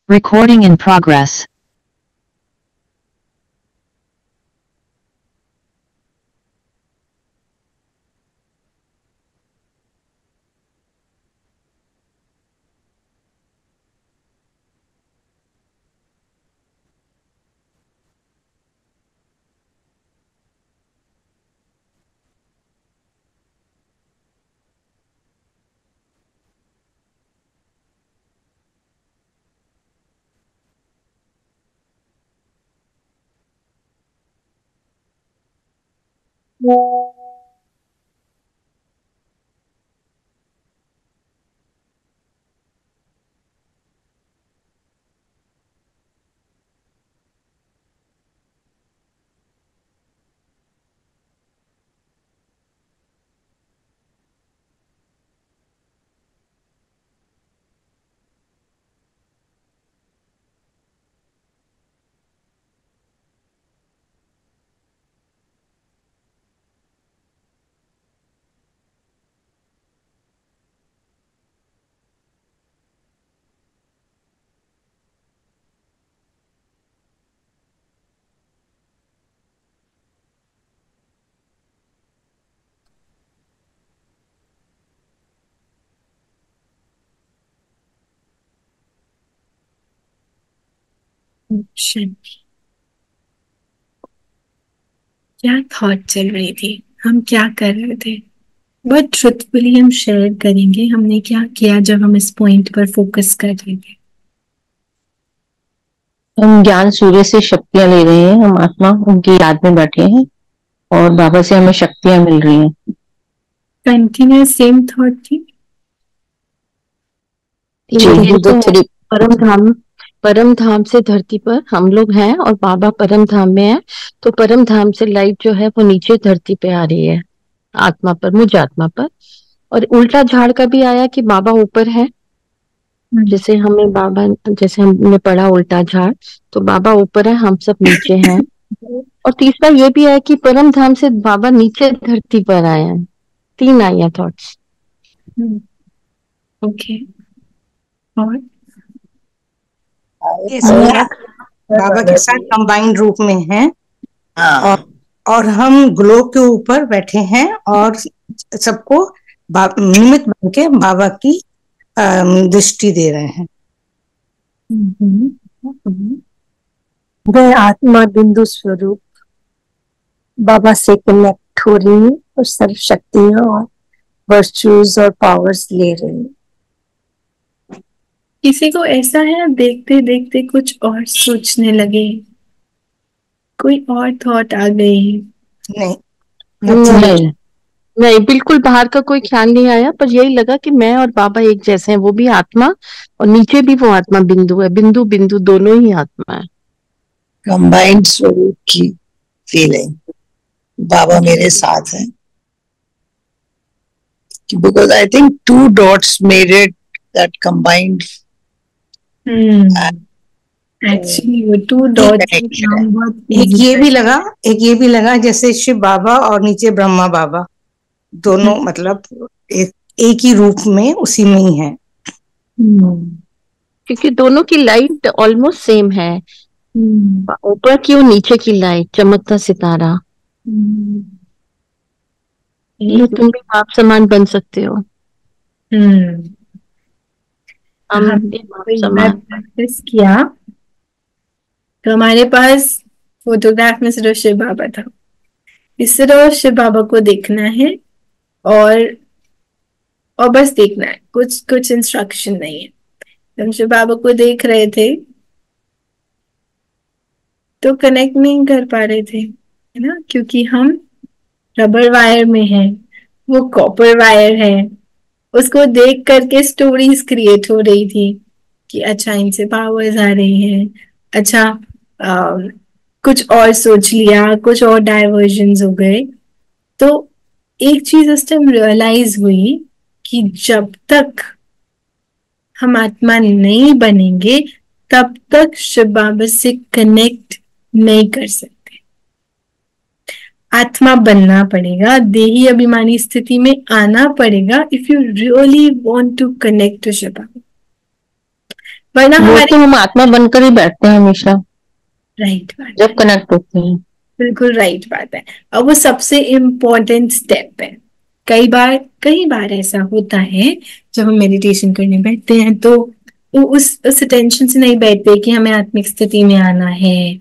Recording in progress. ऑप्शन क्या थॉट चल रही थी, हम क्या कर रहे थे, बहुत ट्रुथफुली हम शेयर करेंगे हमने क्या किया जब हम इस पॉइंट पर फोकस कर रहे थे। हम ज्ञान सूर्य से शक्तियां ले रहे हैं, हम आत्मा उनकी याद में बैठे हैं और बाबा से हमें शक्तियां मिल रही हैं। कंटिन्यूस सेम थॉट थी। परम धाम से धरती पर हम लोग हैं और बाबा परम धाम में है, तो परम धाम से लाइट जो है वो नीचे धरती पे आ रही है, आत्मा पर, मुझ आत्मा पर। और उल्टा झाड़ का भी आया कि बाबा ऊपर है, जैसे हमने पढ़ा उल्टा झाड़, तो बाबा ऊपर है, हम सब नीचे हैं। और तीसरा ये भी है कि परम धाम से बाबा नीचे धरती पर आए हैं। 3 आया थॉट्स। ओके। और ये सब बाबा के साथ कंबाइंड रूप में है। हाँ। और हम ग्लोब के ऊपर बैठे हैं और सबको निमित्त बन के बाबा की दृष्टि दे रहे हैं। वह आत्मा बिंदु स्वरूप बाबा से कनेक्ट हो रही है और सर्व शक्तियां और वर्चूज और पावर्स ले रही है। किसी को ऐसा है देखते देखते कुछ और सोचने लगे, कोई और थॉट आ गई? नहीं, नहीं नहीं, बिल्कुल बाहर का कोई ख्याल नहीं आया, पर यही लगा कि मैं और बाबा एक जैसे हैं। वो भी आत्मा और नीचे भी वो आत्मा बिंदु है, बिंदु बिंदु दोनों ही आत्मा है। कंबाइंड स्वरूप की फीलिंग, बाबा मेरे साथ हैं। Because I think 2 dots made it that combined. Actually वो 2 डॉट्स एक ये भी लगा जैसे शिव बाबा और नीचे ब्रह्मा बाबा दोनों मतलब एक ही रूप में उसी में ही है। क्योंकि दोनों की लाइट ऑलमोस्ट सेम है। ऊपर की और नीचे की लाइट, चमकता सितारा। तो तुम भी बाप समान बन सकते हो। प्रैक्टिस किया तो हमारे पास फोटोग्राफ में सिर्फ शिव बाबा था। इस तरह शिव बाबा को देखना है और बस देखना है, कुछ कुछ इंस्ट्रक्शन नहीं है। हम शिव बाबा को देख रहे थे तो कनेक्ट नहीं कर पा रहे थे, है ना, क्योंकि हम रबर वायर में हैं, वो कॉपर वायर है। उसको देख करके स्टोरीज क्रिएट हो रही थी कि अच्छा इनसे पावर्स आ रही हैं, अच्छा कुछ और सोच लिया, कुछ और डाइवर्जन्स हो गए। तो एक चीज उस टाइम रियलाइज हुई कि जब तक हम आत्मा नहीं बनेंगे तब तक शिव बाबा से कनेक्ट नहीं कर सकते। आत्मा बनना पड़ेगा, देही अभिमानी स्थिति में आना पड़ेगा if you really want to connect to Shiv Baba. वरना हमारे तो हम आत्मा बनकर ही बैठते हैं हमेशा। राइट बात, जब कनेक्ट होते हैं। बिल्कुल राइट बात है। और वो सबसे इम्पोर्टेंट स्टेप है। कई बार ऐसा होता है जब हम मेडिटेशन करने बैठते हैं तो उस टेंशन से नहीं बैठते कि हमें आत्मिक स्थिति में आना है,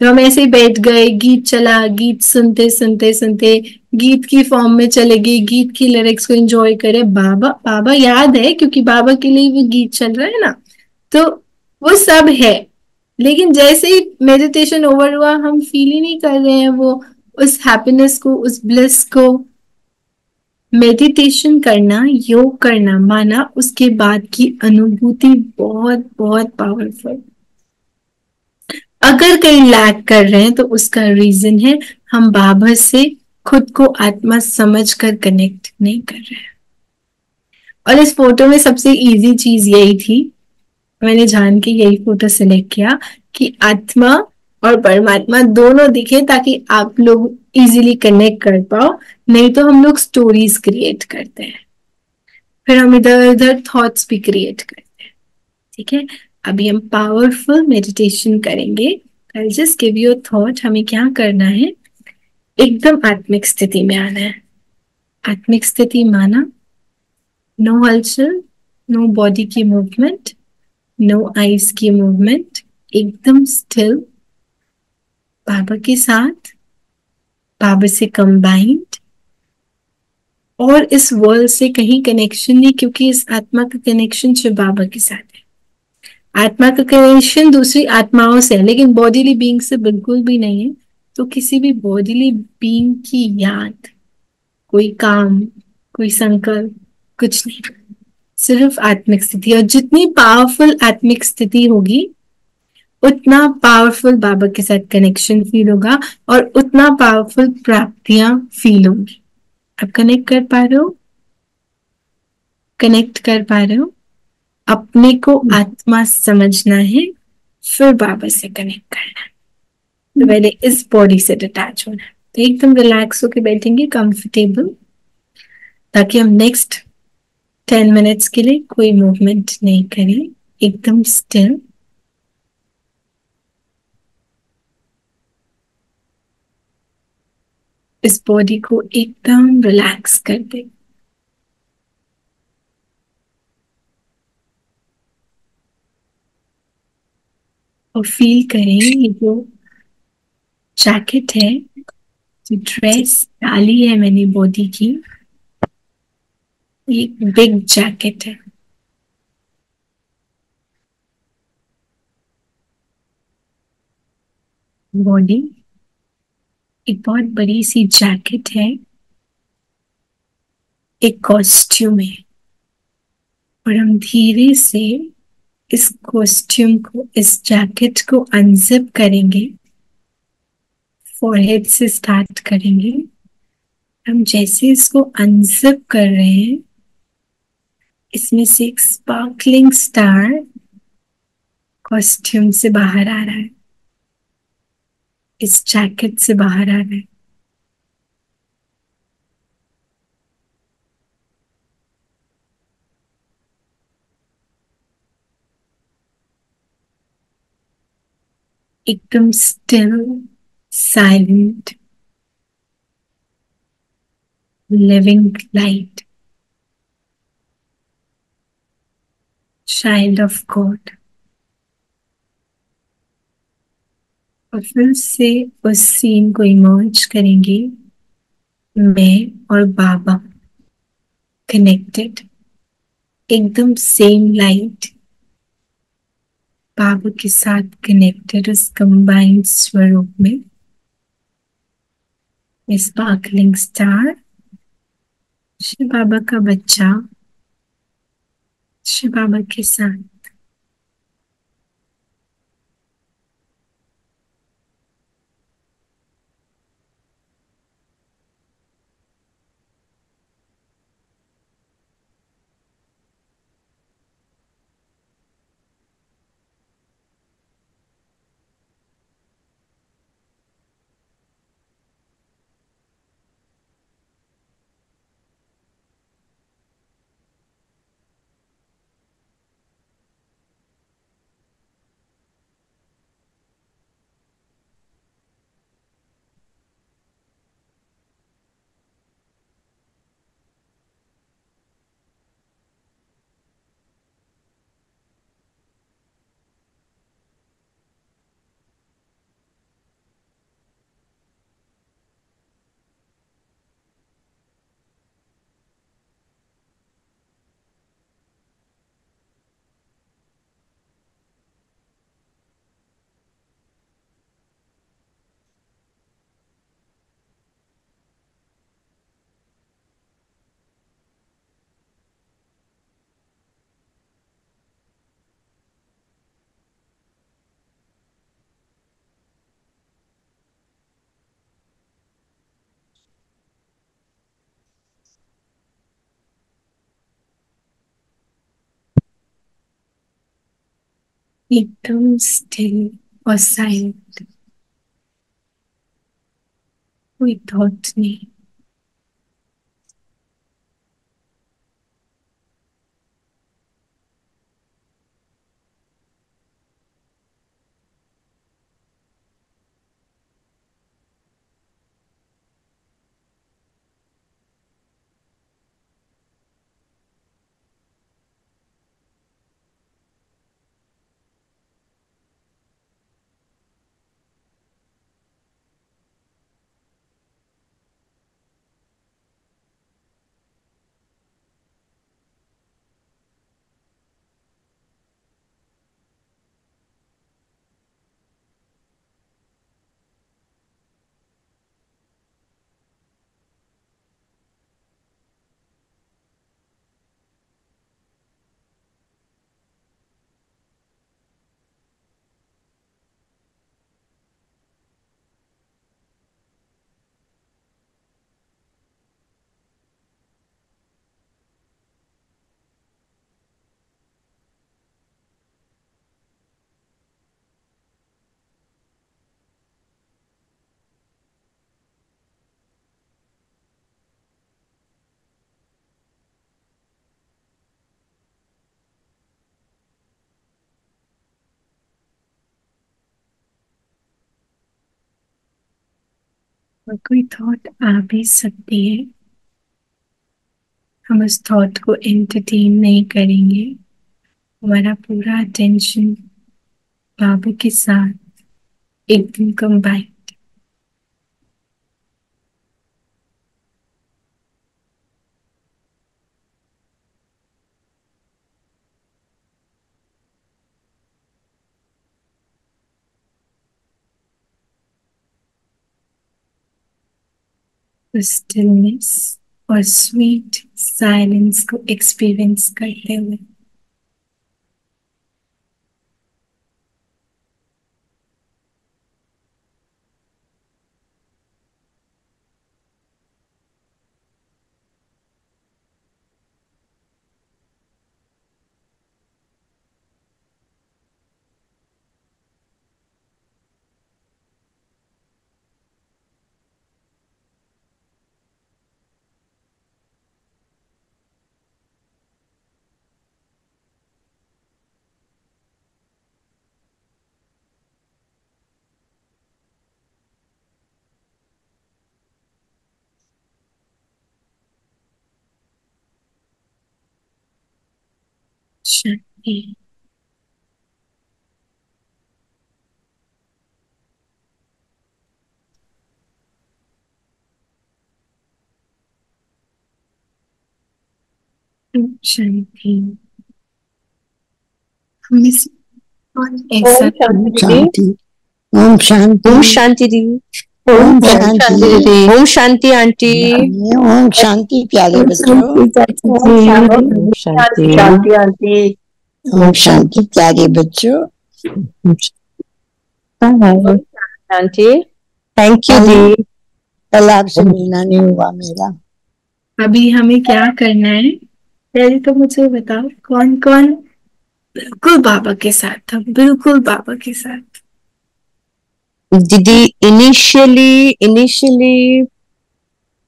तो हम ऐसे ही बैठ गए, गीत चला, गीत सुनते सुनते सुनते गीत की फॉर्म में चले गए, गीत की लिरिक्स को एंजॉय करे। बाबा याद है क्योंकि बाबा के लिए वो गीत चल रहा है ना, तो वो सब है। लेकिन जैसे ही मेडिटेशन ओवर हुआ हम फील ही नहीं कर रहे हैं वो उस हैप्पीनेस को, उस ब्लिस को। मेडिटेशन करना, योग करना माना उसके बाद की अनुभूति बहुत बहुत पावरफुल। अगर कहीं लैक कर रहे हैं तो उसका रीजन है हम बाबा से खुद को आत्मा समझकर कनेक्ट नहीं कर रहे हैं। और इस फोटो में सबसे इजी चीज यही थी, मैंने जान के यही फोटो सिलेक्ट किया कि आत्मा और परमात्मा दोनों दिखे ताकि आप लोग इजीली कनेक्ट कर पाओ। नहीं तो हम लोग स्टोरीज क्रिएट करते हैं, फिर हम इधर उधर थॉट्स भी क्रिएट करते हैं। ठीक है, अभी हम पावरफुल मेडिटेशन करेंगे। I just give you a thought, हमें क्या करना है, एकदम आत्मिक स्थिति में आना है। आत्मिक स्थिति माना नो हलचल, नो बॉडी की मूवमेंट, नो आईज की मूवमेंट, एकदम स्टिल, बाबा के साथ, बाबा से कंबाइंड और इस वर्ल्ड से कहीं कनेक्शन नहीं, क्योंकि इस आत्मा का कनेक्शन शिव बाबा के साथ है। आत्मा का कनेक्शन दूसरी आत्माओं से है लेकिन बॉडीली बीइंग से बिल्कुल भी नहीं है। तो किसी भी बॉडीली बीइंग की याद, कोई काम, कोई संकल्प, कुछ नहीं, सिर्फ आत्मिक स्थिति। और जितनी पावरफुल आत्मिक स्थिति होगी उतना पावरफुल बाबा के साथ कनेक्शन फील होगा और उतना पावरफुल प्राप्तियां फील होंगी। आप कनेक्ट कर पा रहे हो, कनेक्ट कर पा रहे हो। अपने को आत्मा समझना है, फिर बाबा से कनेक्ट करना है। तो पहले इस बॉडी से डिटैच होना है। तो एकदम रिलैक्स होके बैठेंगे, कंफर्टेबल, ताकि हम नेक्स्ट 10 मिनट्स के लिए कोई मूवमेंट नहीं करें, एकदम स्टिल। इस बॉडी को एकदम रिलैक्स कर दे। और फील करें ये जो जैकेट है, जो ड्रेस डाली है मैंने बॉडी की, ये बिग जैकेट है। बॉडी एक बहुत बड़ी सी जैकेट है, एक कॉस्ट्यूम है। और हम धीरे से इस कॉस्ट्यूम को, इस जैकेट को अनजिप करेंगे, फॉरहेड से स्टार्ट करेंगे। हम जैसे इसको अनजिप कर रहे हैं, इसमें से एक स्पार्कलिंग स्टार कॉस्ट्यूम से बाहर आ रहा है, इस जैकेट से बाहर आ रहा है। एकदम still, silent, living light, child of God. और फिर से उस सीन को इमर्ज करेंगे, मैं और बाबा कनेक्टेड, एकदम सेम लाइट, बाबा के साथ कनेक्टेड उस कंबाइंड स्वरूप में। स्पार्कलिंग स्टार, शिव बाबा का बच्चा, शिव बाबा के साथ। एकदम स्टिल और साइलेंट, कोई थॉट नहीं। और कोई थॉट आ भी सकती है, हम उस थॉट को एंटरटेन नहीं करेंगे। हमारा पूरा अटेंशन बाबा के साथ एकदम कंबाइन। स्टिलनेस और स्वीट साइलेंस को एक्सपीरियंस करते हुए शांति। शांति। हम इस और एक साथ शांति। ओम शांति। ओम शांति दीदी। ओम शांति दीदी। ओम शांति आंटी। ओम शांति प्यारे बच्चों। ओम शांति आंटी। ओम शांति प्यारे बच्चों। आंटी थैंक यू दी। कल आपसे मिलना नहीं हुआ मेरा। अभी हमें क्या करना है, पहले तो मुझे बताओ कौन कौन बिल्कुल बाबा के साथ था, बिल्कुल बाबा के साथ। दीदी इनिशियली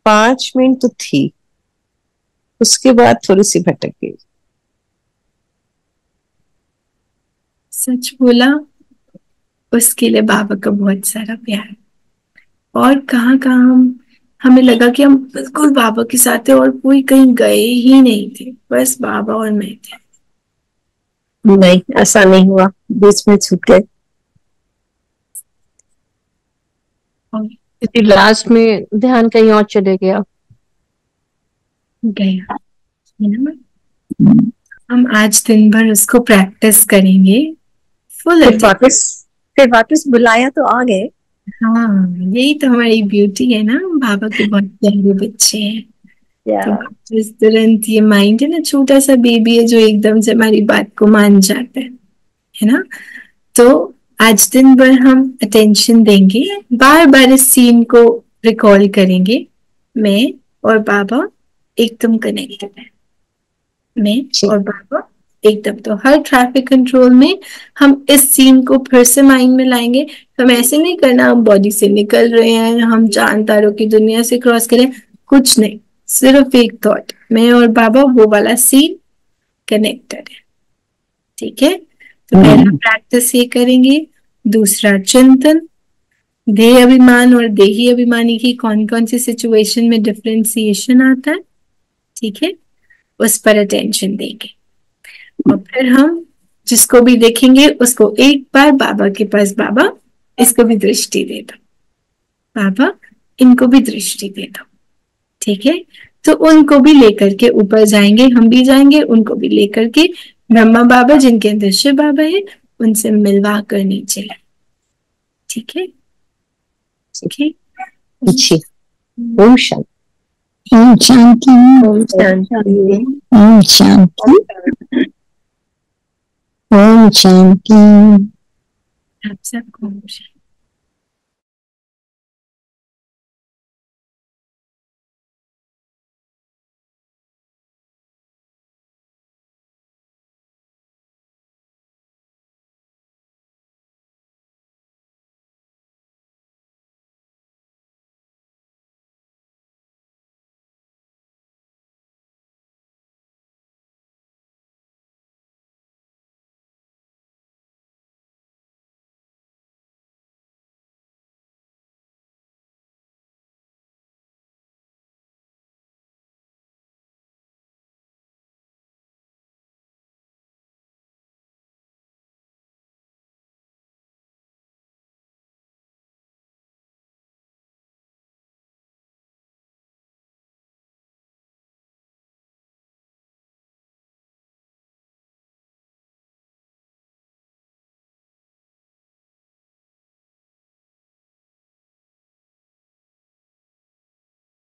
5 मिनट तो थी, उसके बाद थोड़ी सी भटक गई। सच बोला, उसके लिए बाबा का बहुत सारा प्यार। और कहाँ कहाँ हमें लगा कि हम बिल्कुल बाबा के साथ थे और कोई कहीं गए ही नहीं थे, बस बाबा और मैं थे। नहीं ऐसा नहीं हुआ, बीच में छूट गए। लास्ट में ध्यान कहीं और चले गया है ना। हम आज दिन भर उसको प्रैक्टिस करेंगे फुल। फिर वापस बुलाया तो आ गए। हाँ, यही तो हमारी ब्यूटी है ना, बाबा के बहुत प्यारे बच्चे हैं। तो इस तुरंत ये माइंड है ना, छोटा सा बेबी है जो एकदम से हमारी बात को मान जाता है ना। तो आज दिन भर हम अटेंशन देंगे, बार बार इस सीन को रिकॉल करेंगे। मैं और बाबा एकदम कनेक्टेड है, मैं और बाबा एकदम। तो हर ट्रैफिक कंट्रोल में हम इस सीन को फिर से माइंड में लाएंगे। हम ऐसे नहीं करना हम बॉडी से निकल रहे हैं, हम चांद तारों की दुनिया से क्रॉस करें, कुछ नहीं, सिर्फ एक थॉट, मैं और बाबा, वो वाला सीन कनेक्टेड है। ठीक है, तो पहला प्रैक्टिस ये करेंगे। दूसरा चिंतन, देह अभिमान और देही अभिमानी की कौन कौन सी सिचुएशन में डिफरेंशिएशन आता है, ठीक है, उस पर अटेंशन देंगे। और फिर हम जिसको भी देखेंगे उसको एक बार बाबा के पास, बाबा इसको भी दृष्टि दे दो, बाबा इनको भी दृष्टि दे दो। ठीक है, तो उनको भी लेकर के ऊपर जाएंगे, हम भी जाएंगे, उनको भी लेकर के ब्रह्मा बाबा जिनके अंदर शिव बाबा है उनसे मिलवा कर नीचे लाए। ठीक है, ठीक है। ओम शांति। ओम शांति। ओम शांति। ओम शांति। ओम शांति। आप सबको